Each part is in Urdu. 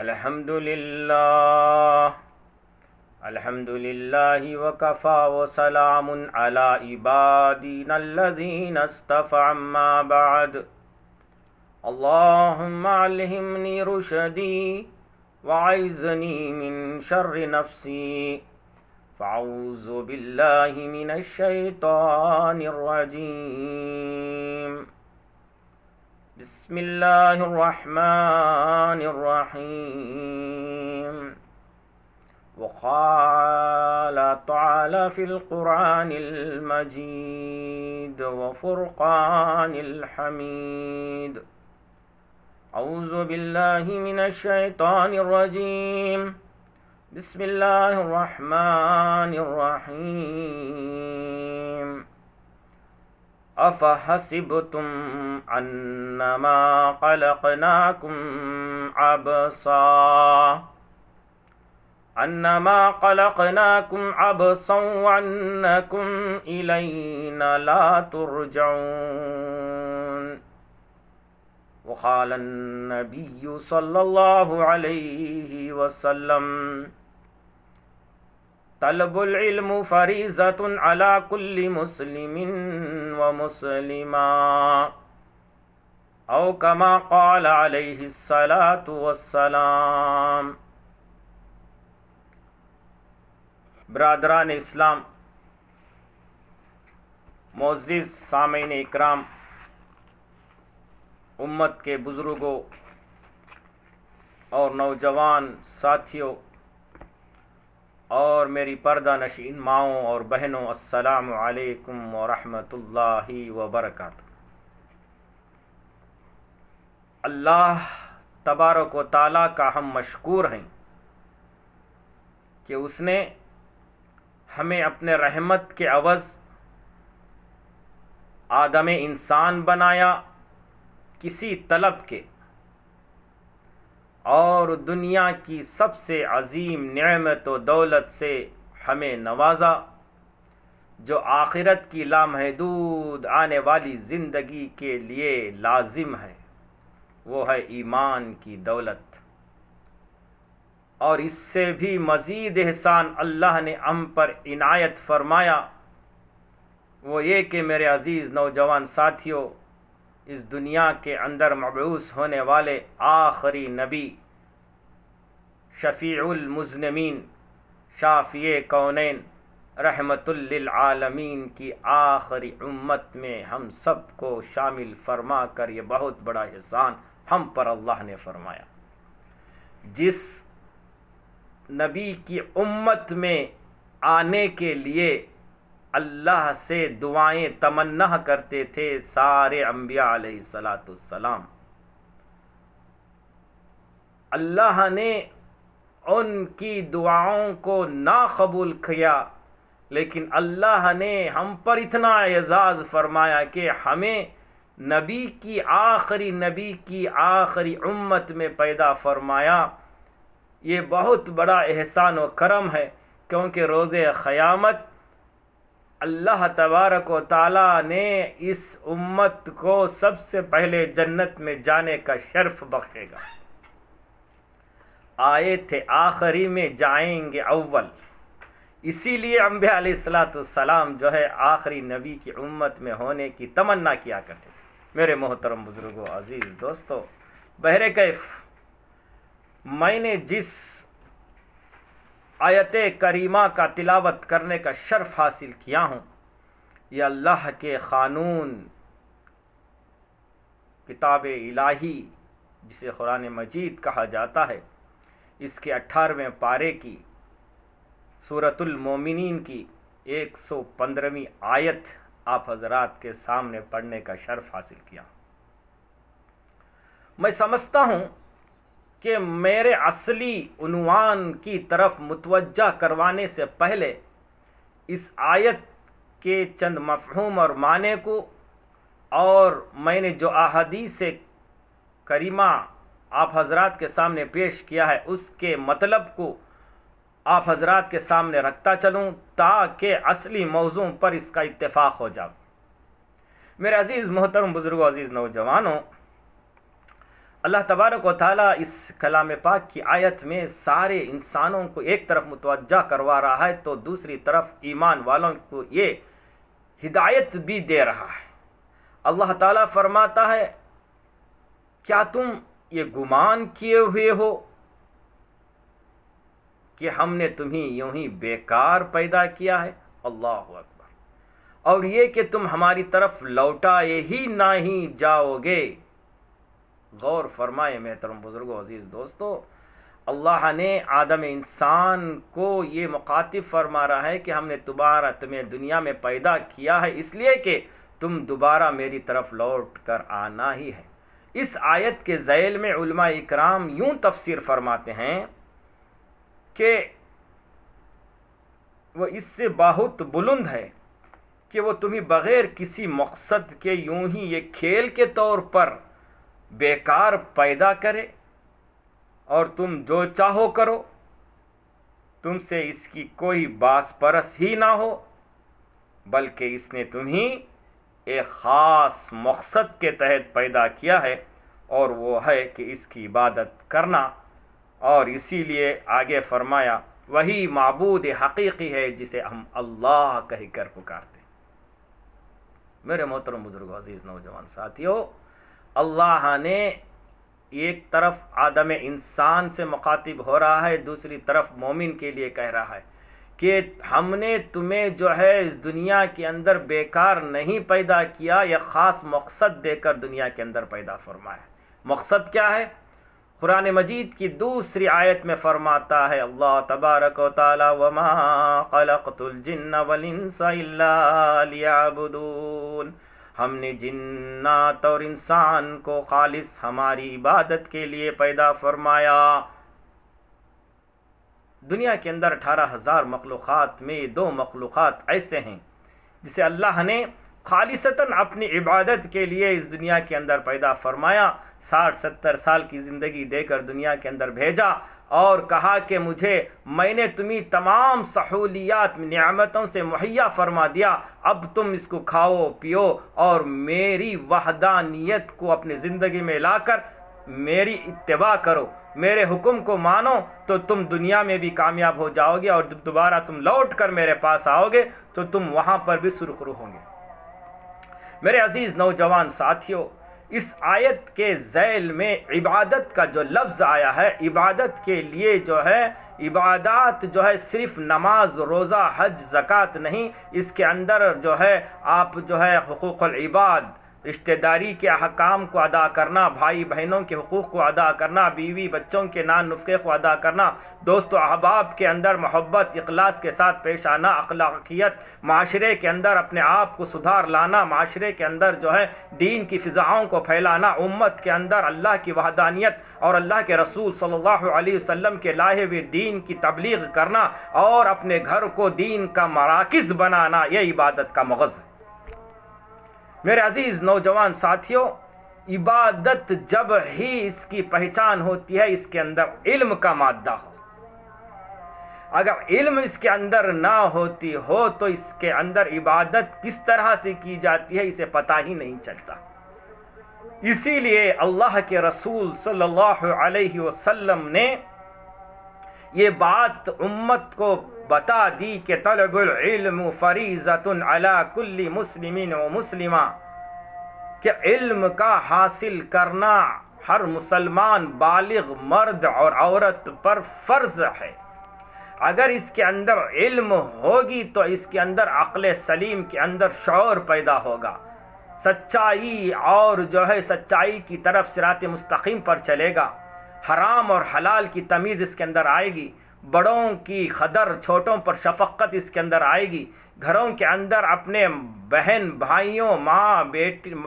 الحمد للہ وکفا وسلام علی عبادنا الذین اصطفى اما بعد اللهم علمنی رشدی وعیذنی من شر نفسی فاعوذ باللہ من الشیطان الرجیم بسم اللہ الرحمن الرحیم وقال تعالى في القرآن المجيد وفرقان الحميد أعوذ بالله من الشيطان الرجيم بسم الله الرحمن الرحيم أفحسبتم أنما خلقناكم عبثا وأنكم إلينا لا ترجعون وقال النبي صلى الله عليه وسلم طلب العلم فريضة على كل مسلم ومسلمة أو كما قال عليه الصلاة والسلام۔ برادران اسلام، معزز سامعین اکرام، امت کے بزرگوں اور نوجوان ساتھیوں اور میری پردہ نشین ماؤں اور بہنوں، السلام علیکم ورحمۃ اللہ وبرکاتہ۔ اللہ تبارک و تعالیٰ کا ہم مشکور ہیں کہ اس نے ہمیں اپنے رحمت کے عوض آدم انسان بنایا کسی طلب کے، اور دنیا کی سب سے عظیم نعمت و دولت سے ہمیں نوازا جو آخرت کی لامحدود آنے والی زندگی کے لیے لازم ہے، وہ ہے ایمان کی دولت۔ اور اس سے بھی مزید احسان اللہ نے ہم پر عنایت فرمایا، وہ یہ کہ میرے عزیز نوجوان ساتھیوں، اس دنیا کے اندر مبعوث ہونے والے آخری نبی، شفیع المذنبین، شافع کونین، رحمت للعالمین کی آخری امت میں ہم سب کو شامل فرما کر یہ بہت بڑا احسان ہم پر اللہ نے فرمایا۔ جس نبی کی امت میں آنے کے لیے اللہ سے دعائیں تمنا کرتے تھے سارے انبیاء علیہ السلام، اللہ نے ان کی دعاؤں کو نہ قبول کیا، لیکن اللہ نے ہم پر اتنا اعزاز فرمایا کہ ہمیں نبی کی آخری امت میں پیدا فرمایا۔ یہ بہت بڑا احسان و کرم ہے، کیونکہ روز قیامت اللہ تبارک و تعالیٰ نے اس امت کو سب سے پہلے جنت میں جانے کا شرف بخشے گا۔ آئے تھے آخری میں جائیں گے اول، اسی لیے انبیاء علیہ السلام جو ہے آخری نبی کی امت میں ہونے کی تمنا کیا کرتے تھے۔ میرے محترم بزرگوں، عزیز دوستو، بہرکیف میں نے جس آیت کریمہ کا تلاوت کرنے کا شرف حاصل کیا ہوں، یہ اللہ کے قانون، کتاب الہی جسے قرآن مجید کہا جاتا ہے، اس کے 18ویں پارے کی سورۃ المومنین کی 115ویں آیت آپ حضرات کے سامنے پڑھنے کا شرف حاصل کیا۔ میں سمجھتا ہوں کہ میرے اصلی عنوان کی طرف متوجہ کروانے سے پہلے اس آیت کے چند مفہوم اور معنی کو، اور میں نے جو احادیث کریمہ آپ حضرات کے سامنے پیش کیا ہے اس کے مطلب کو آپ حضرات کے سامنے رکھتا چلوں تاکہ اصلی موضوع پر اس کا اتفاق ہو جائے۔ میرے عزیز محترم بزرگوں، عزیز نوجوانوں، اللہ تبارک و تعالیٰ اس کلام پاک کی آیت میں سارے انسانوں کو ایک طرف متوجہ کروا رہا ہے تو دوسری طرف ایمان والوں کو یہ ہدایت بھی دے رہا ہے۔ اللہ تعالیٰ فرماتا ہے کیا تم یہ گمان کیے ہوئے ہو کہ ہم نے تمہیں یوں ہی بیکار پیدا کیا ہے؟ اللہ اکبر۔ اور یہ کہ تم ہماری طرف لوٹائے ہی نہیں جاؤ گے۔ غور فرمائے محترم بزرگوں، عزیز دوستو، اللہ نے آدم انسان کو یہ مخاطب فرما رہا ہے کہ ہم نے تمہیں دنیا میں پیدا کیا ہے اس لیے کہ تم دوبارہ میری طرف لوٹ کر آنا ہی ہے۔ اس آیت کے ذیل میں علماء اکرام یوں تفسیر فرماتے ہیں کہ وہ اس سے بہت بلند ہے کہ وہ تمہیں بغیر کسی مقصد کے یوں ہی یہ کھیل کے طور پر بیکار پیدا کرے اور تم جو چاہو کرو، تم سے اس کی کوئی باس پرس ہی نہ ہو، بلکہ اس نے تمہیں ایک خاص مقصد کے تحت پیدا کیا ہے اور وہ ہے کہ اس کی عبادت کرنا، اور اسی لیے آگے فرمایا وہی معبود حقیقی ہے جسے ہم اللہ کہہ کر پکارتے ہیں۔ میرے محترم بزرگوں، عزیز نوجوان ساتھیوں، اللہ نے ایک طرف آدم انسان سے مخاطب ہو رہا ہے، دوسری طرف مومن کے لیے کہہ رہا ہے کہ ہم نے تمہیں جو ہے اس دنیا کے اندر بیکار نہیں پیدا کیا، یہ خاص مقصد دے کر دنیا کے اندر پیدا فرمایا۔ مقصد کیا ہے؟ قرآن مجید کی دوسری آیت میں فرماتا ہے اللہ تبارک و تعالی وَمَا خَلَقْتُ الْجِنَّ وَالْإِنسَ إِلَّا لِيَعْبُدُونَ، ہم نے جنات اور انسان کو خالص ہماری عبادت کے لیے پیدا فرمایا۔ دنیا کے اندر 18,000 مخلوقات میں 2 مخلوقات ایسے ہیں جسے اللہ نے خالصتاً اپنی عبادت کے لیے اس دنیا کے اندر پیدا فرمایا، 60-70 سال کی زندگی دے کر دنیا کے اندر بھیجا اور کہا کہ میں نے تمہیں تمام سہولیات نعمتوں سے مہیا فرما دیا، اب تم اس کو کھاؤ پیو اور میری وحدانیت کو اپنی زندگی میں لا کر میری اتباع کرو، میرے حکم کو مانو تو تم دنیا میں بھی کامیاب ہو جاؤ گے، اور جب دوبارہ تم لوٹ کر میرے پاس آؤ گے تو تم وہاں پر بھی سرخرو ہوں گے۔ میرے عزیز نوجوان ساتھیوں، اس آیت کے ذیل میں عبادت کا جو لفظ آیا ہے، عبادت کے لیے جو ہے عبادات جو ہے صرف نماز روزہ حج زکوٰۃ نہیں، اس کے اندر جو ہے آپ جو ہے حقوق العباد، رشتہ داری کے احکام کو ادا کرنا، بھائی بہنوں کے حقوق کو ادا کرنا، بیوی بچوں کے نان نفقے کو ادا کرنا، دوست و احباب کے اندر محبت اخلاص کے ساتھ پیش آنا، اخلاقیت، معاشرے کے اندر اپنے آپ کو سدھار لانا، معاشرے کے اندر جو ہے دین کی فضاؤں کو پھیلانا، امت کے اندر اللہ کی وحدانیت اور اللہ کے رسول صلی اللہ علیہ وسلم کے لائے ہوئے دین کی تبلیغ کرنا اور اپنے گھر کو دین کا مراکز بنانا، یہ عبادت کا مغز ہے۔ میرے عزیز نوجوان ساتھیوں، عبادت جب ہی اس کی پہچان ہوتی ہے اس کے اندر علم کا مادہ ہو۔ اگر علم اس کے اندر نہ ہوتی ہو تو اس کے اندر عبادت کس طرح سے کی جاتی ہے اسے پتہ ہی نہیں چلتا۔ اسی لیے اللہ کے رسول صلی اللہ علیہ وسلم نے یہ بات امت کو بتا دی کہ طلب العلم فریضۃ علی کل مسلم و مسلمہ، کہ علم کا حاصل کرنا ہر مسلمان بالغ مرد اور عورت پر فرض ہے۔ اگر اس کے اندر علم ہوگی تو اس کے اندر عقل سلیم کے اندر شعور پیدا ہوگا، سچائی اور جو ہے سچائی کی طرف صراط مستقیم پر چلے گا، حرام اور حلال کی تمیز اس کے اندر آئے گی، بڑوں کی قدر چھوٹوں پر شفقت اس کے اندر آئے گی، گھروں کے اندر اپنے بہن بھائیوں، ماں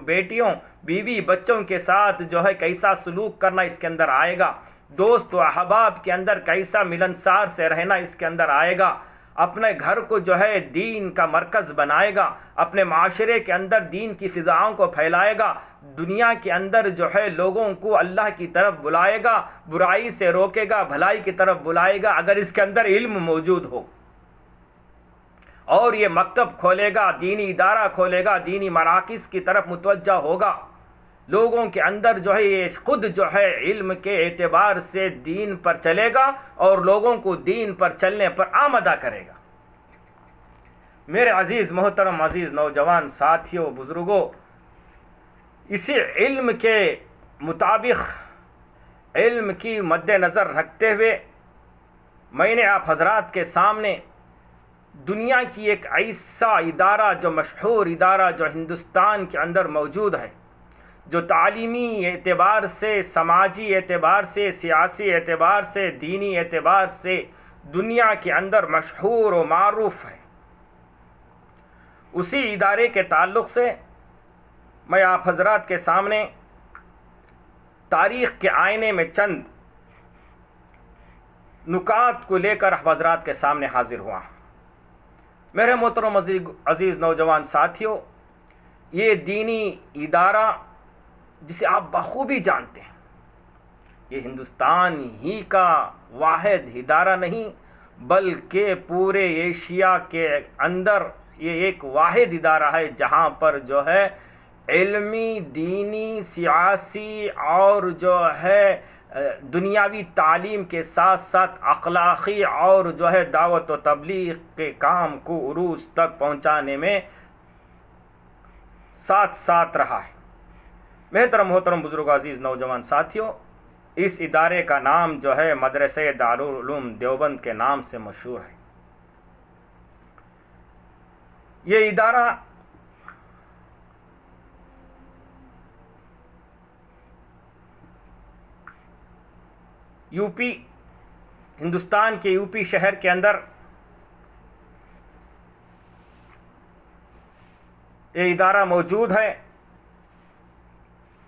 بیٹیوں، بیوی بچوں کے ساتھ جو ہے کیسا سلوک کرنا اس کے اندر آئے گا، دوست و احباب کے اندر کیسا ملنسار سے رہنا اس کے اندر آئے گا، اپنے گھر کو جو ہے دین کا مرکز بنائے گا، اپنے معاشرے کے اندر دین کی فضاؤں کو پھیلائے گا، دنیا کے اندر جو ہے لوگوں کو اللہ کی طرف بلائے گا، برائی سے روکے گا، بھلائی کی طرف بلائے گا، اگر اس کے اندر علم موجود ہو اور یہ مکتب کھولے گا، دینی ادارہ کھولے گا، دینی مراکز کی طرف متوجہ ہوگا، لوگوں کے اندر جو ہے یہ خود جو ہے علم کے اعتبار سے دین پر چلے گا اور لوگوں کو دین پر چلنے پر آمادہ کرے گا۔ میرے عزیز محترم عزیز نوجوان ساتھیوں بزرگوں، اسی علم کے مطابق علم کی مد نظر رکھتے ہوئے میں نے آپ حضرات کے سامنے دنیا کی ایک ایسا ادارہ، جو مشہور ادارہ جو ہندوستان کے اندر موجود ہے، جو تعلیمی اعتبار سے، سماجی اعتبار سے، سیاسی اعتبار سے، دینی اعتبار سے دنیا کے اندر مشہور و معروف ہے، اسی ادارے کے تعلق سے میں آپ حضرات کے سامنے تاریخ کے آئینے میں چند نکات کو لے کر آپ حضرات کے سامنے حاضر ہوا۔ میرے محترم عزیز نوجوان ساتھیوں، یہ دینی ادارہ جسے آپ بخوبی جانتے ہیں، یہ ہندوستان ہی کا واحد ادارہ نہیں بلکہ پورے ایشیا کے اندر یہ ایک واحد ادارہ ہے جہاں پر جو ہے علمی، دینی، سیاسی اور جو ہے دنیاوی تعلیم کے ساتھ ساتھ اخلاقی اور جو ہے دعوت و تبلیغ کے کام کو عروج تک پہنچانے میں ساتھ ساتھ رہا ہے۔ محترم بزرگ عزیز نوجوان ساتھیوں، اس ادارے کا نام جو ہے مدرسہ دارالعلوم دیوبند کے نام سے مشہور ہے۔ یہ ادارہ یوپی، ہندوستان کے یوپی شہر کے اندر یہ ادارہ موجود ہے۔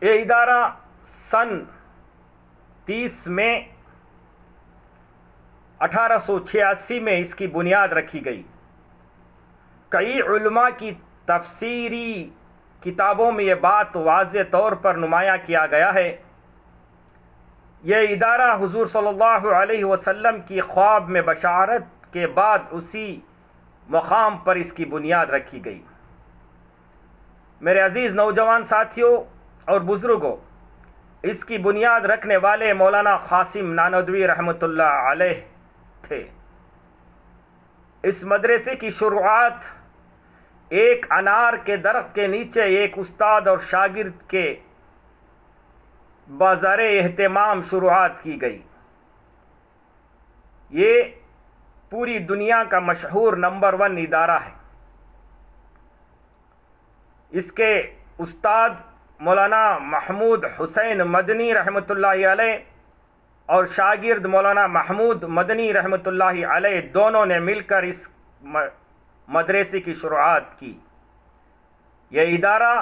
یہ ادارہ سن 30 میں 1886 میں اس کی بنیاد رکھی گئی۔ کئی علماء کی تفسیری کتابوں میں یہ بات واضح طور پر نمایاں کیا گیا ہے۔ یہ ادارہ حضور صلی اللہ علیہ وسلم کی خواب میں بشارت کے بعد اسی مقام پر اس کی بنیاد رکھی گئی۔ میرے عزیز نوجوان ساتھیوں اور بزرگوں، اس کی بنیاد رکھنے والے مولانا قاسم نانوتوی رحمۃ اللہ علیہ تھے۔ اس مدرسے کی شروعات ایک انار کے درخت کے نیچے ایک استاد اور شاگرد کے بازار اہتمام شروعات کی گئی۔ یہ پوری دنیا کا مشہور نمبر 1 ادارہ ہے۔ اس کے استاد مولانا محمود حسین مدنی رحمۃ اللہ علیہ اور شاگرد مولانا محمود مدنی رحمۃ اللہ علیہ دونوں نے مل کر اس مدرسے کی شروعات کی۔ یہ ادارہ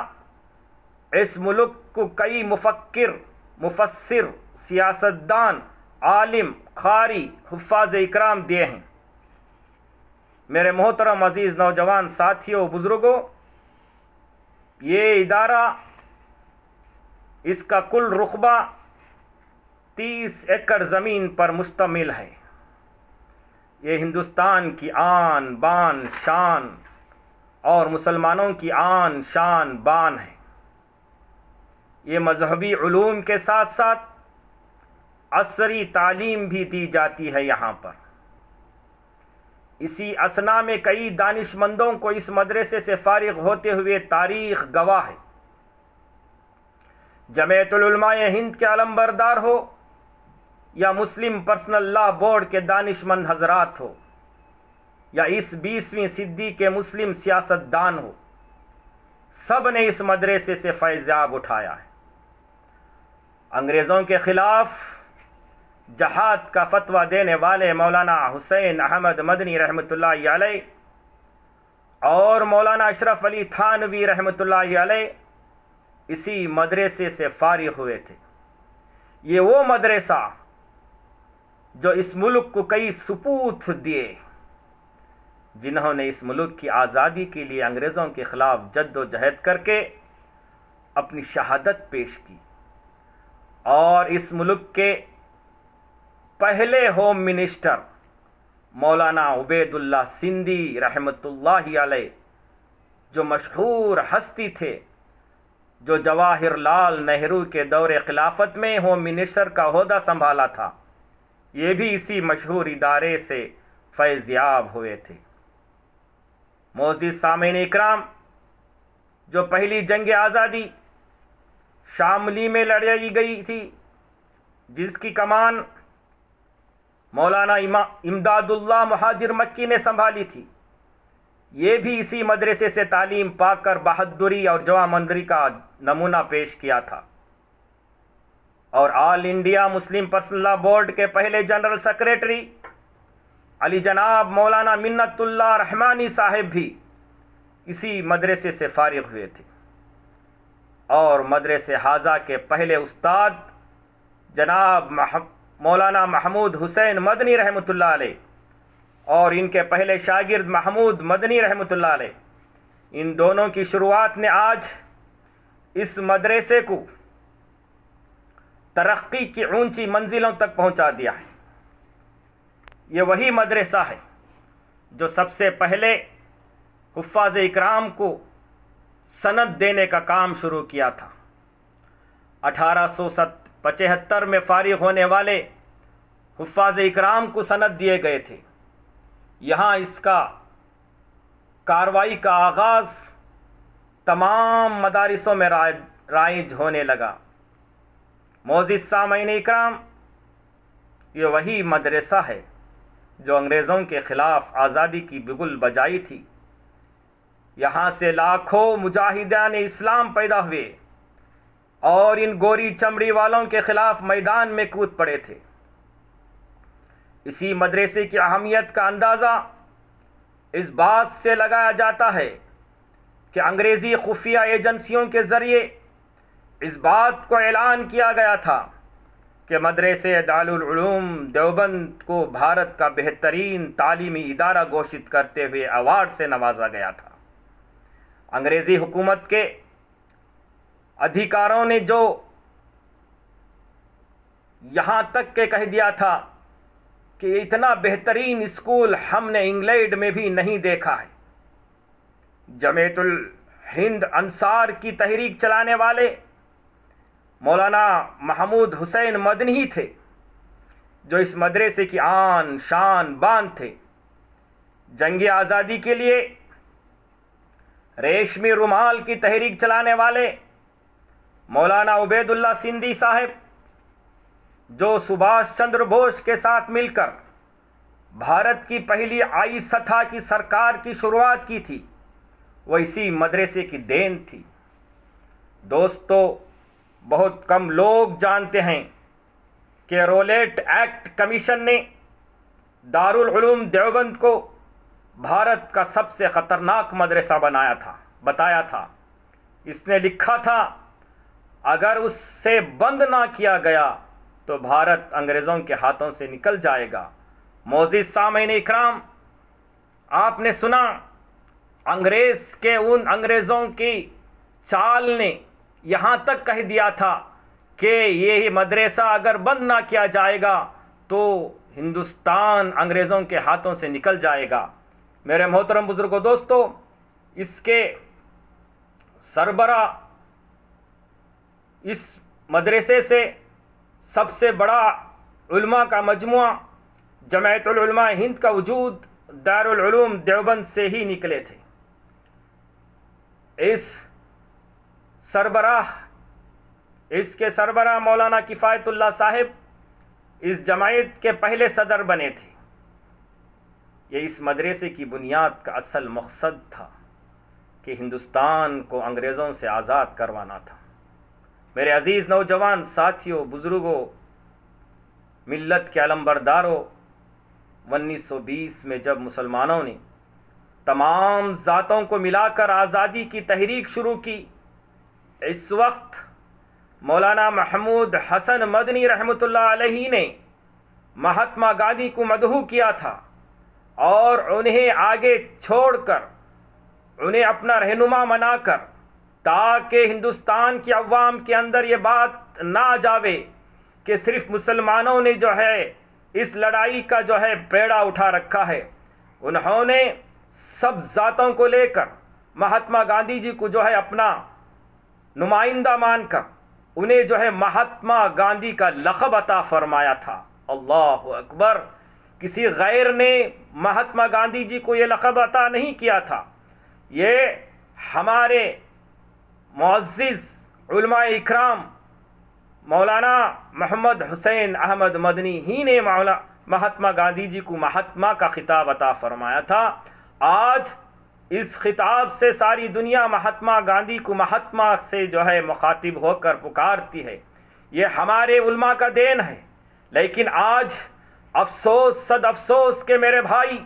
اس ملک کو کئی مفکر، مفسر، سیاستدان، عالم، قاری، حفاظ اکرام دیے ہیں۔ میرے محترم عزیز نوجوان ساتھیوں بزرگوں، یہ ادارہ، اس کا کل رقبہ 30 ایکڑ زمین پر مشتمل ہے۔ یہ ہندوستان کی آن بان شان اور مسلمانوں کی آن شان بان ہے۔ یہ مذہبی علوم کے ساتھ ساتھ عصری تعلیم بھی دی جاتی ہے یہاں پر۔ اسی اثنا میں کئی دانش مندوں کو اس مدرسے سے فارغ ہوتے ہوئے تاریخ گواہ ہے۔ جمعیت العلماء ہند کے علمبردار ہو یا مسلم پرسنل لا بورڈ کے دانش مند حضرات ہو یا اس 20ویں صدی کے مسلم سیاستدان ہو، سب نے اس مدرسے سے فیضیاب اٹھایا ہے۔ انگریزوں کے خلاف جہاد کا فتویٰ دینے والے مولانا حسین احمد مدنی رحمۃ اللہ علیہ اور مولانا اشرف علی تھانوی رحمۃ اللہ علیہ اسی مدرسے سے فارغ ہوئے تھے۔ یہ وہ مدرسہ جو اس ملک کو کئی سپوت دیے، جنہوں نے اس ملک کی آزادی کے لیے انگریزوں کے خلاف جد و جہد کر کے اپنی شہادت پیش کی، اور اس ملک کے پہلے ہوم منسٹر مولانا عبید اللہ سندھی رحمۃ اللہ علیہ، جو مشہور ہستی تھے، جو جواہر لال نہرو کے دور خلافت میں ہوم منسٹر کا عہدہ سنبھالا تھا، یہ بھی اسی مشہور ادارے سے فیض یاب ہوئے تھے۔ معزز سامعین اکرام، جو پہلی جنگ آزادی شاملی میں لڑائی گئی تھی، جس کی کمان مولانا امداد اللہ مہاجر مکی نے سنبھالی تھی، یہ بھی اسی مدرسے سے تعلیم پا کر بہادری اور جوانمردی کا نمونہ پیش کیا تھا، اور آل انڈیا مسلم پرسنل لا بورڈ کے پہلے جنرل سیکریٹری علی جناب مولانا منت اللہ رحمانی صاحب بھی اسی مدرسے سے فارغ ہوئے تھے، اور مدرسے حاضہ کے پہلے استاد جناب مولانا محمود حسین مدنی رحمۃ اللہ علیہ اور ان کے پہلے شاگرد محمود مدنی رحمۃ اللہ علیہ، ان دونوں کی شروعات نے آج اس مدرسے کو ترقی کی اونچی منزلوں تک پہنچا دیا ہے۔ یہ وہی مدرسہ ہے جو سب سے پہلے حفاظ اکرام کو سند دینے کا کام شروع کیا تھا۔ 1875 میں فارغ ہونے والے حفاظ اکرام کو سند دیے گئے تھے۔ یہاں اس کا کارروائی کا آغاز تمام مدارسوں میں رائج ہونے لگا۔ معزز سامعین اکرام، یہ وہی مدرسہ ہے جو انگریزوں کے خلاف آزادی کی بگل بجائی تھی۔ یہاں سے لاکھوں مجاہدان اسلام پیدا ہوئے اور ان گوری چمڑی والوں کے خلاف میدان میں کود پڑے تھے۔ اسی مدرسے کی اہمیت کا اندازہ اس بات سے لگایا جاتا ہے کہ انگریزی خفیہ ایجنسیوں کے ذریعے اس بات کو اعلان کیا گیا تھا کہ مدرسے دارالعلوم دیوبند کو بھارت کا بہترین تعلیمی ادارہ گھوشت کرتے ہوئے ایوارڈ سے نوازا گیا تھا۔ انگریزی حکومت کے ادھیکاروں نے جو یہاں تک کہ کہہ دیا تھا کہ اتنا بہترین اسکول ہم نے انگلینڈ میں بھی نہیں دیکھا ہے۔ جمعیت الہند انصار کی تحریک چلانے والے مولانا محمود حسین مدنی ہی تھے جو اس مدرسے کی آن شان بان تھے۔ جنگ آزادی کے لیے ریشمی رومال کی تحریک چلانے والے مولانا عبید اللہ سندھی صاحب، جو سبھاش چندر بوس کے ساتھ مل کر بھارت کی پہلی آئی سطح کی سرکار کی شروعات کی تھی، وہ اسی مدرسے کی دین تھی۔ دوستو، بہت کم لوگ جانتے ہیں کہ رولیٹ ایکٹ کمیشن نے دارالعلوم دیوبند کو بھارت کا سب سے خطرناک مدرسہ بتایا تھا۔ اس نے لکھا تھا، اگر اس سے بند نہ کیا گیا تو بھارت انگریزوں کے ہاتھوں سے نکل جائے گا۔ معزز سامعین اکرام، آپ نے سنا ان انگریزوں کی چال نے یہاں تک کہہ دیا تھا کہ یہ مدرسہ اگر بند نہ کیا جائے گا تو ہندوستان انگریزوں کے ہاتھوں سے نکل جائے گا۔ میرے محترم بزرگوں، دوستو، اس کے سربراہ، اس مدرسے سے سب سے بڑا علماء کا مجموعہ جمعیت العلماء ہند کا وجود دارالعلوم دیوبند سے ہی نکلے تھے۔ اس کے سربراہ مولانا کفایت اللہ صاحب اس جماعت کے پہلے صدر بنے تھے۔ یہ اس مدرسے کی بنیاد کا اصل مقصد تھا کہ ہندوستان کو انگریزوں سے آزاد کروانا تھا۔ میرے عزیز نوجوان ساتھیوں، بزرگوں، ملت کے علمبرداروں، 1920 میں جب مسلمانوں نے تمام ذاتوں کو ملا کر آزادی کی تحریک شروع کی، اس وقت مولانا محمود حسن مدنی رحمۃ اللہ علیہ نے مہاتما گاندھی کو مدعو کیا تھا اور انہیں آگے چھوڑ کر انہیں اپنا رہنما بنا کر، تاکہ ہندوستان کی عوام کے اندر یہ بات نہ آ جاوے کہ صرف مسلمانوں نے جو ہے اس لڑائی کا جو ہے بیڑا اٹھا رکھا ہے، انہوں نے سب ذاتوں کو لے کر مہاتما گاندھی جی کو جو ہے اپنا نمائندہ مان کر انہیں جو ہے مہاتما گاندھی کا لقب عطا فرمایا تھا۔ اللہ اکبر! کسی غیر نے مہاتما گاندھی جی کو یہ لقب عطا نہیں کیا تھا، یہ ہمارے معزز علماء اکرام مولانا محمد حسین احمد مدنی ہی نے مہاتما گاندھی جی کو مہاتما کا خطاب عطا فرمایا تھا۔ آج اس خطاب سے ساری دنیا مہاتما گاندھی کو مہاتما سے جو ہے مخاطب ہو کر پکارتی ہے۔ یہ ہمارے علماء کا دین ہے، لیکن آج افسوس صد افسوس کہ میرے بھائی،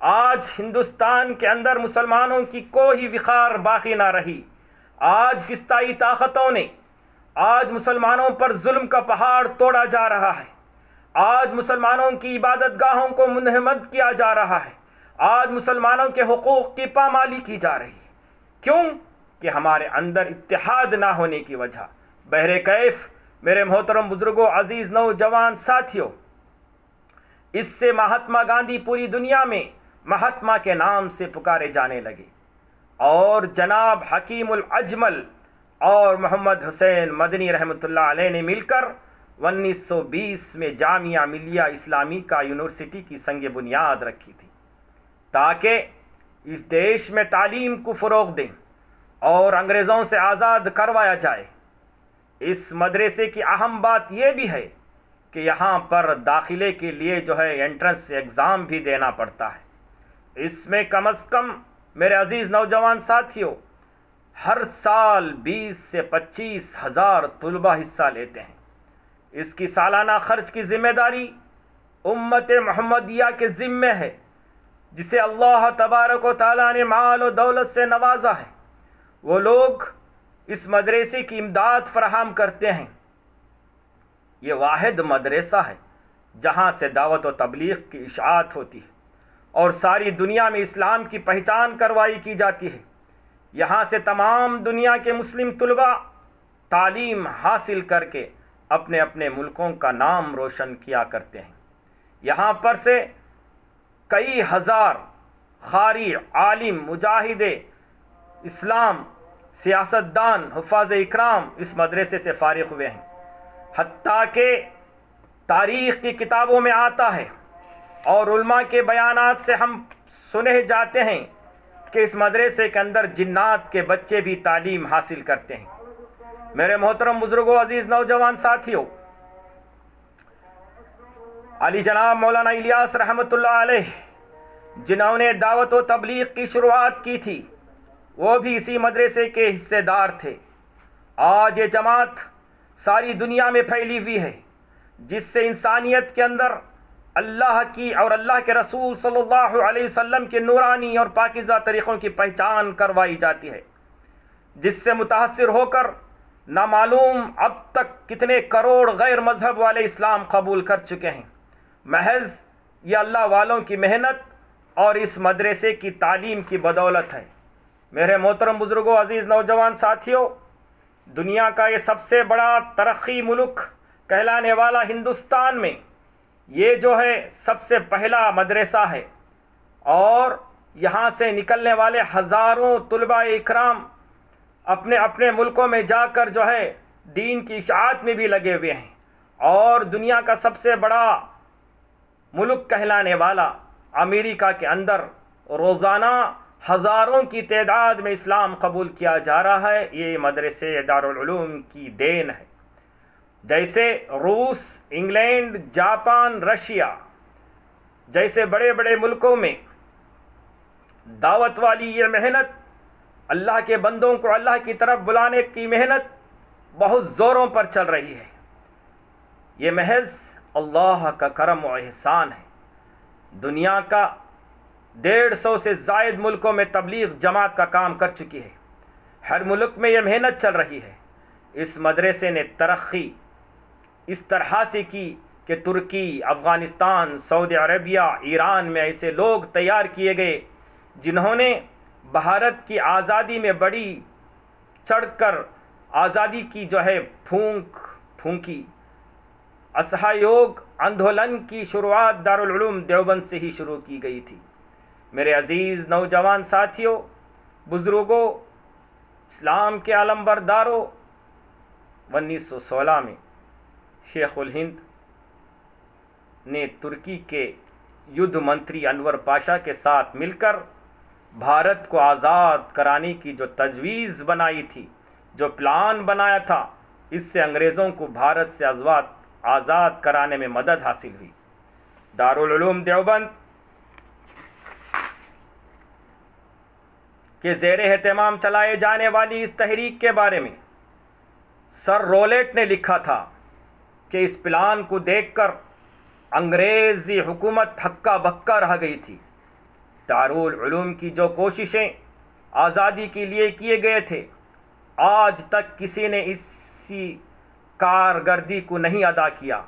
آج ہندوستان کے اندر مسلمانوں کی کوئی وقار باقی نہ رہی۔ آج فسطائی طاقتوں نے آج مسلمانوں پر ظلم کا پہاڑ توڑا جا رہا ہے۔ آج مسلمانوں کی عبادت گاہوں کو منہدم کیا جا رہا ہے۔ آج مسلمانوں کے حقوق کی پامالی کی جا رہی ہے۔ کیوں؟ کہ ہمارے اندر اتحاد نہ ہونے کی وجہ۔ بہرکیف میرے محترم بزرگوں، عزیز نوجوان ساتھیوں، اس سے مہاتما گاندھی پوری دنیا میں مہاتما کے نام سے پکارے جانے لگے، اور جناب حکیم الاجمل اور محمد حسین مدنی رحمۃ اللہ علیہ نے مل کر 1920 میں جامعہ ملیہ اسلامی کا یونیورسٹی کی سنگ بنیاد رکھی تھی، تاکہ اس دیش میں تعلیم کو فروغ دیں اور انگریزوں سے آزاد کروایا جائے۔ اس مدرسے کی اہم بات یہ بھی ہے کہ یہاں پر داخلے کے لیے جو ہے انٹرنس ایگزام بھی دینا پڑتا ہے۔ اس میں کم از کم میرے عزیز نوجوان ساتھیوں، ہر سال 20 سے 25 ہزار طلبہ حصہ لیتے ہیں۔ اس کی سالانہ خرچ کی ذمہ داری امت محمدیہ کے ذمے ہے، جسے اللہ تبارک و تعالیٰ نے مال و دولت سے نوازا ہے۔ وہ لوگ اس مدرسے کی امداد فراہم کرتے ہیں۔ یہ واحد مدرسہ ہے جہاں سے دعوت و تبلیغ کی اشاعت ہوتی ہے اور ساری دنیا میں اسلام کی پہچان کروائی کی جاتی ہے۔ یہاں سے تمام دنیا کے مسلم طلباء تعلیم حاصل کر کے اپنے اپنے ملکوں کا نام روشن کیا کرتے ہیں۔ یہاں پر سے کئی ہزار قاری، عالم، مجاہد اسلام، سیاستدان، حفاظ اکرام اس مدرسے سے فارغ ہوئے ہیں۔ حتیٰ کہ تاریخ کی کتابوں میں آتا ہے اور علماء کے بیانات سے ہم سنے جاتے ہیں کہ اس مدرسے کے اندر جنات کے بچے بھی تعلیم حاصل کرتے ہیں۔ میرے محترم بزرگوں، عزیز نوجوان ساتھیوں، علی جناب مولانا الیاس رحمۃ اللہ علیہ جنہوں نے دعوت و تبلیغ کی شروعات کی تھی، وہ بھی اسی مدرسے کے حصے دار تھے۔ آج یہ جماعت ساری دنیا میں پھیلی ہوئی ہے، جس سے انسانیت کے اندر اللہ کی اور اللہ کے رسول صلی اللہ علیہ وسلم کے نورانی اور پاکیزہ طریقوں کی پہچان کروائی جاتی ہے، جس سے متاثر ہو کر نامعلوم اب تک کتنے کروڑ غیر مذہب والے اسلام قبول کر چکے ہیں۔ محض یہ اللہ والوں کی محنت اور اس مدرسے کی تعلیم کی بدولت ہے۔ میرے محترم بزرگوں، عزیز نوجوان ساتھیوں، دنیا کا یہ سب سے بڑا ترقی ملک کہلانے والا ہندوستان میں یہ جو ہے سب سے پہلا مدرسہ ہے، اور یہاں سے نکلنے والے ہزاروں طلباء اکرام اپنے اپنے ملکوں میں جا کر جو ہے دین کی اشاعت میں بھی لگے ہوئے ہیں، اور دنیا کا سب سے بڑا ملک کہلانے والا امریکہ کے اندر روزانہ ہزاروں کی تعداد میں اسلام قبول کیا جا رہا ہے۔ یہ مدرسے دارالعلوم کی دین ہے۔ جیسے روس، انگلینڈ، جاپان، رشیا جیسے بڑے بڑے ملکوں میں دعوت والی یہ محنت، اللہ کے بندوں کو اللہ کی طرف بلانے کی محنت بہت زوروں پر چل رہی ہے۔ یہ محض اللہ کا کرم و احسان ہے۔ دنیا کا 150 سے زائد ملکوں میں تبلیغ جماعت کا کام کر چکی ہے۔ ہر ملک میں یہ محنت چل رہی ہے۔ اس مدرسے نے ترقی اس طرح سے کی کہ ترکی، افغانستان، سعودی عربیہ، ایران میں ایسے لوگ تیار کیے گئے جنہوں نے بھارت کی آزادی میں بڑی چڑھ کر آزادی کی جو ہے پھونکی۔ اسہایوگ آندولن کی شروعات دارالعلوم دیوبند سے ہی شروع کی گئی تھی۔ میرے عزیز نوجوان ساتھیوں، بزرگوں، اسلام کے علم برداروں، 1916 میں شیخ الہند نے ترکی کے یدھ منتری انور پاشا کے ساتھ مل کر بھارت کو آزاد کرانے کی جو تجویز بنائی تھی، جو پلان بنایا تھا، اس سے انگریزوں کو بھارت سے آزاد کرانے میں مدد حاصل ہوئی۔ دارالعلوم دیوبند کے زیر اہتمام چلائے جانے والی اس تحریک کے بارے میں سر رولیٹ نے لکھا تھا کہ اس پلان کو دیکھ کر انگریزی حکومت ہکا بکا رہ گئی تھی۔ دارالعلوم کی جو کوششیں آزادی کے لیے کیے گئے تھے، آج تک کسی نے اسی کارکردگی کو نہیں ادا کیا۔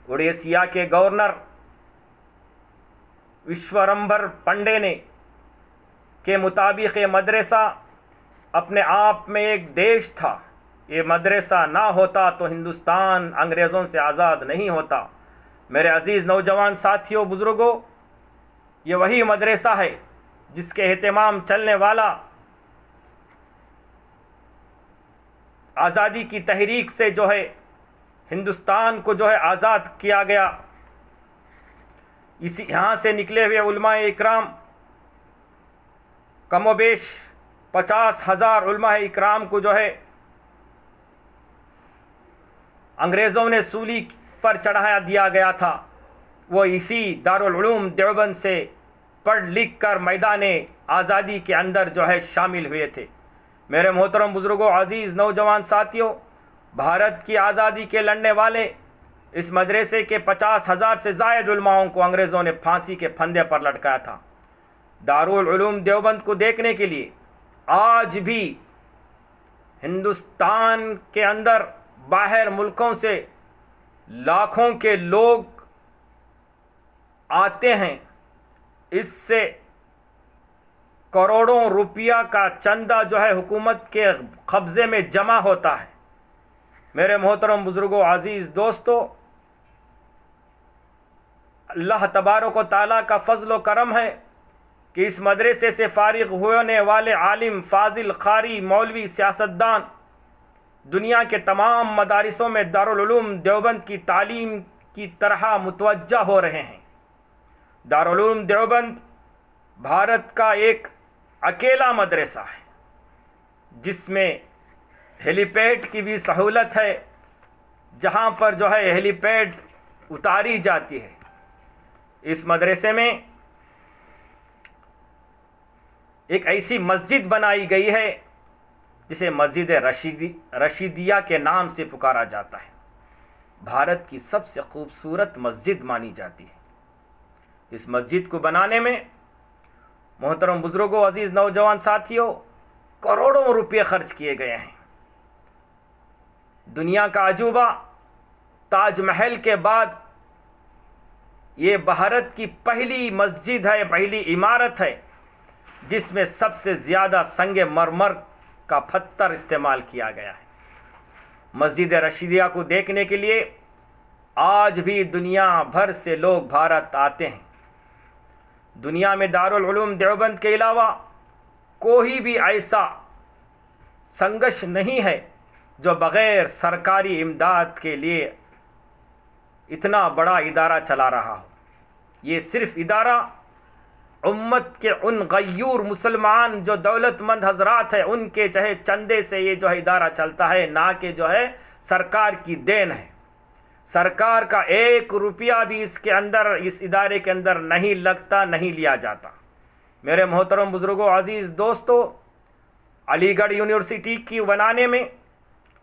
اڑیسیا کے گورنر وشوامبر پنڈے نے کے مطابق یہ مدرسہ اپنے آپ میں ایک دیش تھا۔ یہ مدرسہ نہ ہوتا تو ہندوستان انگریزوں سے آزاد نہیں ہوتا۔ میرے عزیز نوجوان ساتھیوں، بزرگوں، یہ وہی مدرسہ ہے جس کے اہتمام چلنے والا آزادی کی تحریک سے جو ہے ہندوستان کو جو ہے آزاد کیا گیا۔ یہاں سے نکلے ہوئے علماء اکرام، کم و بیش 50,000 علماء اکرام کو جو ہے انگریزوں نے سولی پر چڑھایا دیا گیا تھا۔ وہ اسی دارالعلوم دیوبند سے پڑھ لکھ کر میدان آزادی کے اندر جو ہے شامل ہوئے تھے۔ میرے محترم بزرگوں، عزیز نوجوان ساتھیوں، بھارت کی آزادی کے لڑنے والے اس مدرسے کے 50,000 سے زائد علماؤں کو انگریزوں نے پھانسی کے پھندے پر لٹکایا تھا۔ دارالعلوم دیوبند کو دیکھنے کے لیے آج بھی ہندوستان کے اندر باہر ملکوں سے لاکھوں کے لوگ آتے ہیں۔ اس سے کروڑوں روپیہ کا چندہ جو ہے حکومت کے قبضے میں جمع ہوتا ہے۔ میرے محترم بزرگوں، عزیز دوستو، اللہ تبارک و تعالیٰ کا فضل و کرم ہے کہ اس مدرسے سے فارغ ہونے والے عالم، فاضل، قاری، مولوی، سیاستدان دنیا کے تمام مدارسوں میں دارالعلوم دیوبند کی تعلیم کی طرح متوجہ ہو رہے ہیں۔ دارالعلوم دیوبند بھارت کا ایک اکیلا مدرسہ ہے جس میں ہیلی پیڈ کی بھی سہولت ہے، جہاں پر جو ہے ہیلی پیڈ اتاری جاتی ہے۔ اس مدرسے میں ایک ایسی مسجد بنائی گئی ہے جسے مسجد رشیدیہ کے نام سے پکارا جاتا ہے۔ بھارت کی سب سے خوبصورت مسجد مانی جاتی ہے۔ اس مسجد کو بنانے میں محترم بزرگوں، عزیز نوجوان ساتھیوں، کروڑوں روپے خرچ کیے گئے ہیں۔ دنیا کا عجوبہ تاج محل کے بعد یہ بھارت کی پہلی مسجد ہے، پہلی عمارت ہے جس میں سب سے زیادہ سنگ مرمر کا پتھر استعمال کیا گیا ہے۔ مسجد رشیدیہ کو دیکھنے کے لیے آج بھی دنیا بھر سے لوگ بھارت آتے ہیں۔ دنیا میں دارالعلوم دیوبند کے علاوہ کوئی بھی ایسا سنگش نہیں ہے جو بغیر سرکاری امداد کے لیے اتنا بڑا ادارہ چلا رہا ہو۔ یہ صرف ادارہ امت کے ان غیور مسلمان جو دولت مند حضرات ہیں ان کے چہے چندے سے یہ جو ہے ادارہ چلتا ہے، نہ کہ جو ہے سرکار کی دین ہے۔ سرکار کا 1 روپیہ بھی اس ادارے کے اندر نہیں لگتا، نہیں لیا جاتا۔ میرے محترم بزرگوں، عزیز دوستو، علی گڑھ یونیورسٹی کی بنانے میں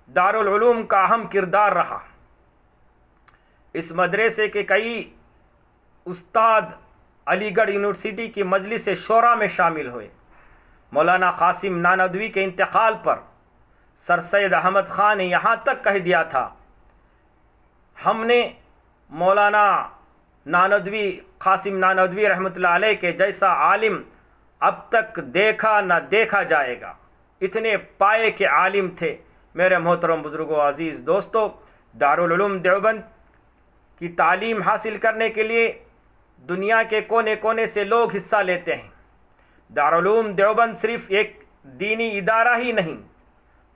دارالعلوم کا اہم کردار رہا۔ اس مدرسے کے کئی استاد علی گڑھ یونیورسٹی کی مجلس شورا میں شامل ہوئے۔ مولانا قاسم نانوتوی کے انتقال پر سر سید احمد خان نے یہاں تک کہہ دیا تھا، ہم نے مولانا نانوتوی، قاسم نانوتوی رحمۃ اللہ علیہ کے جیسا عالم اب تک دیکھا نہ دیکھا جائے گا۔ اتنے پائے کے عالم تھے۔ میرے محترم بزرگوں، عزیز دوستو، دارالعلوم دیوبند کی تعلیم حاصل کرنے کے لیے دنیا کے کونے کونے سے لوگ حصہ لیتے ہیں۔ دارالعلوم دیوبند صرف ایک دینی ادارہ ہی نہیں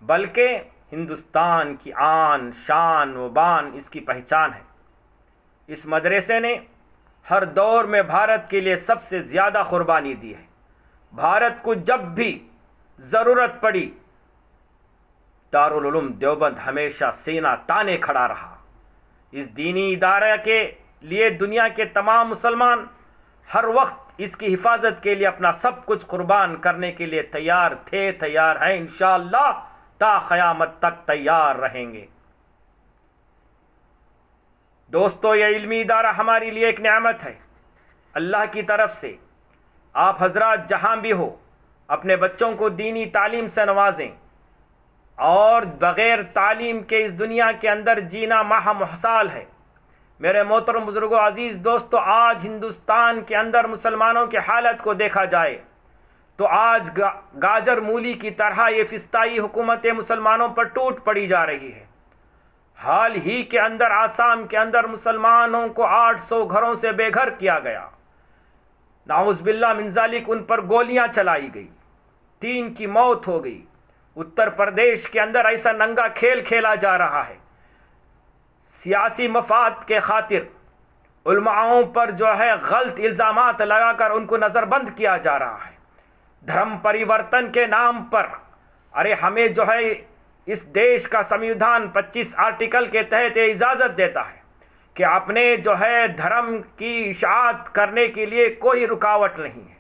بلکہ ہندوستان کی آن شان و بان اس کی پہچان ہے۔ اس مدرسے نے ہر دور میں بھارت کے لیے سب سے زیادہ قربانی دی ہے۔ بھارت کو جب بھی ضرورت پڑی دارالعلوم دیوبند ہمیشہ سینہ تانے کھڑا رہا۔ اس دینی ادارے کے لیے دنیا کے تمام مسلمان ہر وقت اس کی حفاظت کے لیے اپنا سب کچھ قربان کرنے کے لیے تیار تھے، تیار ہیں، انشاءاللہ تا قیامت تک تیار رہیں گے۔ دوستو، یہ علمی ادارہ ہمارے لیے ایک نعمت ہے اللہ کی طرف سے۔ آپ حضرات جہاں بھی ہو اپنے بچوں کو دینی تعلیم سے نوازیں، اور بغیر تعلیم کے اس دنیا کے اندر جینا محال ہے۔ میرے محترم بزرگوں، عزیز دوستو، آج ہندوستان کے اندر مسلمانوں کی حالت کو دیکھا جائے تو آج گاجر مولی کی طرح یہ فسطائی حکومتیں مسلمانوں پر ٹوٹ پڑی جا رہی ہے۔ حال ہی کے اندر آسام کے اندر مسلمانوں کو 800 گھروں سے بے گھر کیا گیا، نعوذ باللہ من ذالک، ان پر گولیاں چلائی گئی، 3 کی موت ہو گئی۔ اتر پردیش کے اندر ایسا ننگا کھیل کھیلا جا رہا ہے، سیاسی مفاد کے خاطر علماؤں پر جو ہے غلط الزامات لگا کر ان کو نظر بند کیا جا رہا ہے۔ دھرم پریورتن کے نام پر ارے ہمیں جو ہے اس دیش کا سمویدھان 25 آرٹیکل کے تحت یہ اجازت دیتا ہے کہ اپنے جو ہے دھرم کی اشاعت کرنے کے لیے کوئی رکاوٹ نہیں ہے۔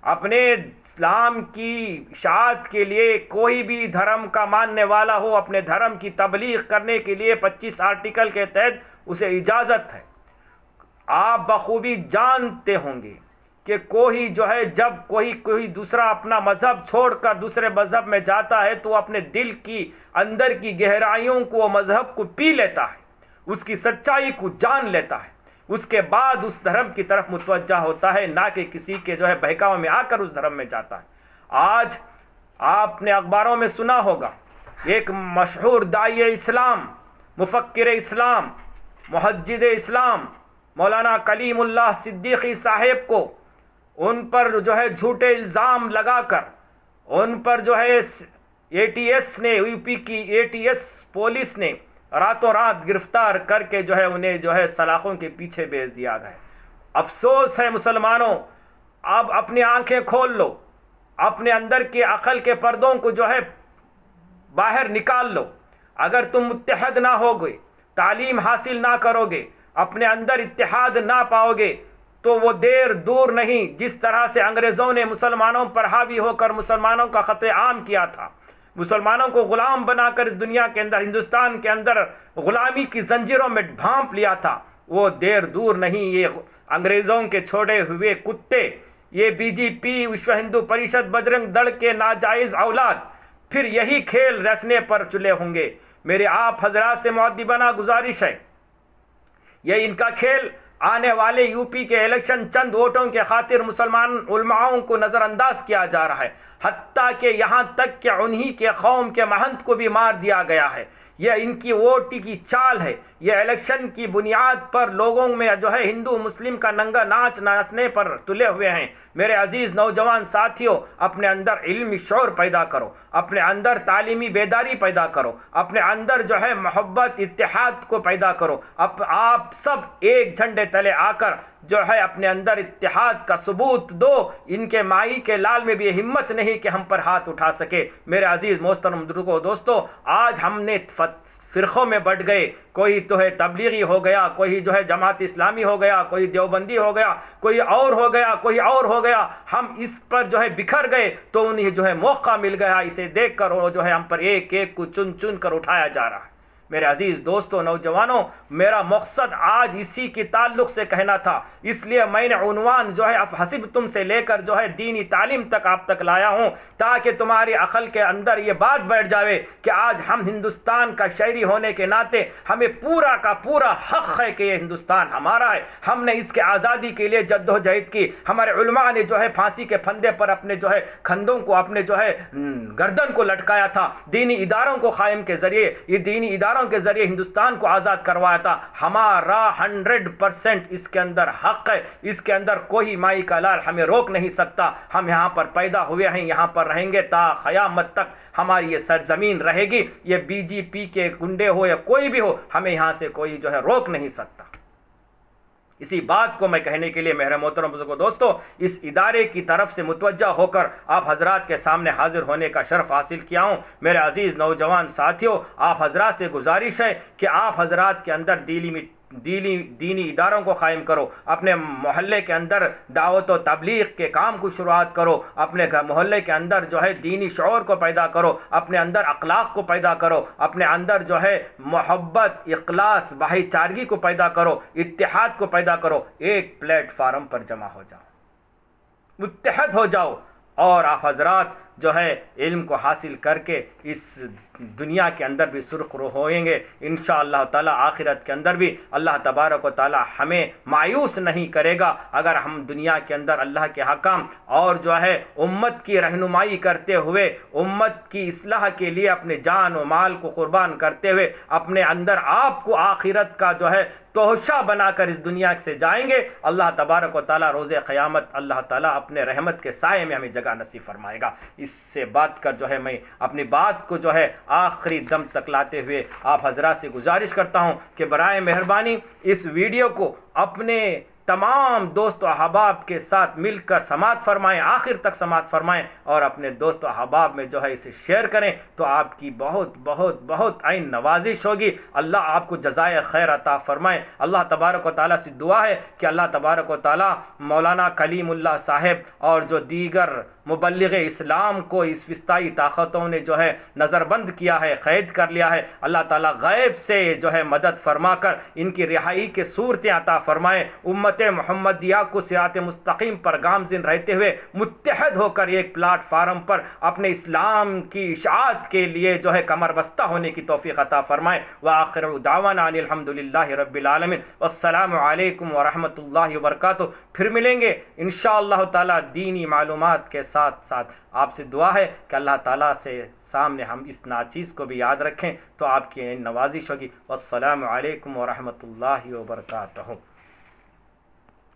اپنے اسلام کی اشاعت کے لیے کوئی بھی دھرم کا ماننے والا ہو اپنے دھرم کی تبلیغ کرنے کے لیے 25 آرٹیکل کے تحت اسے اجازت ہے۔ آپ بخوبی جانتے ہوں گے کہ کوئی جو ہے جب کوئی دوسرا اپنا مذہب چھوڑ کر دوسرے مذہب میں جاتا ہے تو وہ اپنے دل کی اندر کی گہرائیوں کو وہ مذہب کو پی لیتا ہے، اس کی سچائی کو جان لیتا ہے، اس کے بعد اس دھرم کی طرف متوجہ ہوتا ہے، نہ کہ کسی کے جو ہے بہکاوے میں آ کر اس دھرم میں جاتا ہے۔ آج آپ نے اخباروں میں سنا ہوگا ایک مشہور داعی اسلام، مفکر اسلام، محجد اسلام مولانا کلیم اللہ صدیقی صاحب کو ان پر جو ہے جھوٹے الزام لگا کر ان پر جو ہے اے ٹی ایس نے، یو پی کی اے ٹی ایس پولیس نے راتوں رات گرفتار کر کے جو ہے انہیں جو ہے سلاخوں کے پیچھے بھیج دیا گیا۔ افسوس ہے مسلمانوں، اب اپنی آنکھیں کھول لو، اپنے اندر کے عقل کے پردوں کو جو ہے باہر نکال لو۔ اگر تم متحد نہ ہوگے، تعلیم حاصل نہ کرو گے، اپنے اندر اتحاد نہ پاؤ گے تو وہ دیر دور نہیں جس طرح سے انگریزوں نے مسلمانوں پر حاوی ہو کر مسلمانوں کا قتل عام کیا تھا، مسلمانوں کو غلام بنا کر اس دنیا کے اندر، ہندوستان کے اندر غلامی کی زنجیروں میں ڈھانپ لیا تھا، وہ دیر دور نہیں۔ یہ انگریزوں کے چھوڑے ہوئے کتے، یہ بی جے پی، وشو ہندو پریشد، بجرنگ دل کے ناجائز اولاد پھر یہی کھیل رچنے پر چلے ہوں گے۔ میرے آپ حضرات سے مؤدبانہ گزارش ہے، یہ ان کا کھیل آنے والے یو پی کے الیکشن چند ووٹوں کے خاطر مسلمان علماؤں کو نظر انداز کیا جا رہا ہے، حتیٰ کہ یہاں تک کہ انہی کے قوم کے مہنت کو بھی مار دیا گیا ہے۔ یہ ان کی ووٹ کی چال ہے، یہ الیکشن کی بنیاد پر لوگوں میں جو ہے ہندو مسلم کا ننگا ناچ ناچنے پر تلے ہوئے ہیں۔ میرے عزیز نوجوان ساتھیوں، اپنے اندر علمی شعور پیدا کرو، اپنے اندر تعلیمی بیداری پیدا کرو، اپنے اندر جو ہے محبت اتحاد کو پیدا کرو۔ آپ سب ایک جھنڈے تلے آ کر جو ہے اپنے اندر اتحاد کا ثبوت دو۔ ان کے مائی کے لال میں بھی یہ ہمت نہیں کہ ہم پر ہاتھ اٹھا سکے۔ میرے عزیز محترم دوستو، آج ہم نے فرقوں میں بٹ گئے، کوئی تو ہے تبلیغی ہو گیا، کوئی جو ہے جماعت اسلامی ہو گیا، کوئی دیوبندی ہو گیا، کوئی اور ہو گیا، کوئی اور ہو گیا۔ ہم اس پر جو ہے بکھر گئے تو انہیں جو ہے موقع مل گیا، اسے دیکھ کر وہ جو ہے ہم پر ایک ایک کو چن چن کر اٹھایا جا رہا ہے۔ میرے عزیز دوستو، نوجوانوں، میرا مقصد آج اسی کی تعلق سے کہنا تھا، اس لیے میں نے عنوان جو ہے حسبتم سے لے کر جو ہے دینی تعلیم تک آپ تک لایا ہوں، تاکہ تمہاری عقل کے اندر یہ بات بیٹھ جاوے کہ آج ہم ہندوستان کا شہری ہونے کے ناطے ہمیں پورا کا پورا حق ہے کہ یہ ہندوستان ہمارا ہے۔ ہم نے اس کے آزادی کے لیے جدوجہد کی، ہمارے علماء نے جو ہے پھانسی کے پھندے پر اپنے جو ہے کندھوں کو، اپنے جو ہے گردن کو لٹکایا تھا، دینی اداروں کو قائم کے ذریعے۔ یہ دینی اداروں اداروں کے ذریعے ہندوستان کو آزاد کروایا تھا، ہمارا 100% اس کے اندر حق ہے، اس کے اندر کوئی مائی کا لال ہمیں روک نہیں سکتا۔ ہم یہاں پر پیدا ہوئے ہیں، یہاں پر رہیں گے تا قیامت تک ہماری یہ سرزمین رہے گی۔ یہ بی جے پی کے گنڈے ہو یا کوئی بھی ہو، ہمیں یہاں سے کوئی روک نہیں سکتا۔ اسی بات کو میں کہنے کے لیے میرے محترم بزرگوں دوستو اس ادارے کی طرف سے متوجہ ہو کر آپ حضرات کے سامنے حاضر ہونے کا شرف حاصل کیا ہوں۔ میرے عزیز نوجوان ساتھیوں، آپ حضرات سے گزارش ہے کہ آپ حضرات کے اندر دینی اداروں کو قائم کرو، اپنے محلے کے اندر دعوت و تبلیغ کے کام کو شروعات کرو، اپنے محلے کے اندر دینی شعور کو پیدا کرو، اپنے اندر اخلاق کو پیدا کرو، اپنے اندر محبت، اخلاص، بھائی چارگی کو پیدا کرو، اتحاد کو پیدا کرو، ایک پلیٹ فارم پر جمع ہو جاؤ، متحد ہو جاؤ، اور آپ حضرات علم کو حاصل کر کے اس دنیا کے اندر بھی سرخرو ہوئیں گے انشاءاللہ تعالی۔ آخرت کے اندر بھی اللہ تبارک و تعالی ہمیں مایوس نہیں کرے گا اگر ہم دنیا کے اندر اللہ کے حکام اور امت کی رہنمائی کرتے ہوئے، امت کی اصلاح کے لیے اپنے جان و مال کو قربان کرتے ہوئے اپنے اندر آپ کو آخرت کا توشہ بنا کر اس دنیا سے جائیں گے۔ اللہ تبارک و تعالی روز قیامت اللہ تعالی اپنے رحمت کے سائے میں ہمیں جگہ نصیب فرمائے گا۔ اس سے بات کر میں اپنی بات کو آخری دم تک لاتے ہوئے آپ حضرات سے گزارش کرتا ہوں کہ برائے مہربانی اس ویڈیو کو اپنے تمام دوست و احباب کے ساتھ مل کر سماعت فرمائیں، آخر تک سماعت فرمائیں، اور اپنے دوست و احباب میں اسے شیئر کریں تو آپ کی بہت بہت بہت عین نوازش ہوگی۔ اللہ آپ کو جزائے خیر عطا فرمائیں۔ اللہ تبارک و تعالیٰ سے دعا ہے کہ اللہ تبارک و تعالیٰ مولانا کلیم اللہ صاحب اور دیگر مبلغ اسلام کو اس وسطائی طاقتوں نے نظر بند کیا ہے، قید کر لیا ہے، اللہ تعالیٰ غیب سے مدد فرما کر ان کی رہائی کے صورتیں عطا فرمائیں۔ امت محمدیہ کو صراط مستقیم پر گامزن رہتے ہوئے متحد ہو کر ایک پلیٹ فارم پر اپنے اسلام کی اشاعت کے لیے کمر بستہ ہونے کی توفیق عطا فرمائیں۔ وآخر دعوانا ان الحمدللہ رب العالمین، والسلام علیکم ورحمۃ اللہ وبرکاتہ۔ پھر ملیں گے انشاءاللہ تعالی دینی معلومات کے ساتھ ساتھ۔ آپ سے دعا ہے کہ اللہ تعالیٰ سے سامنے ہم اس ناچیز کو بھی یاد رکھیں تو آپ کی نوازش ہوگی۔ والسلام علیکم ورحمۃ اللہ وبرکاتہ۔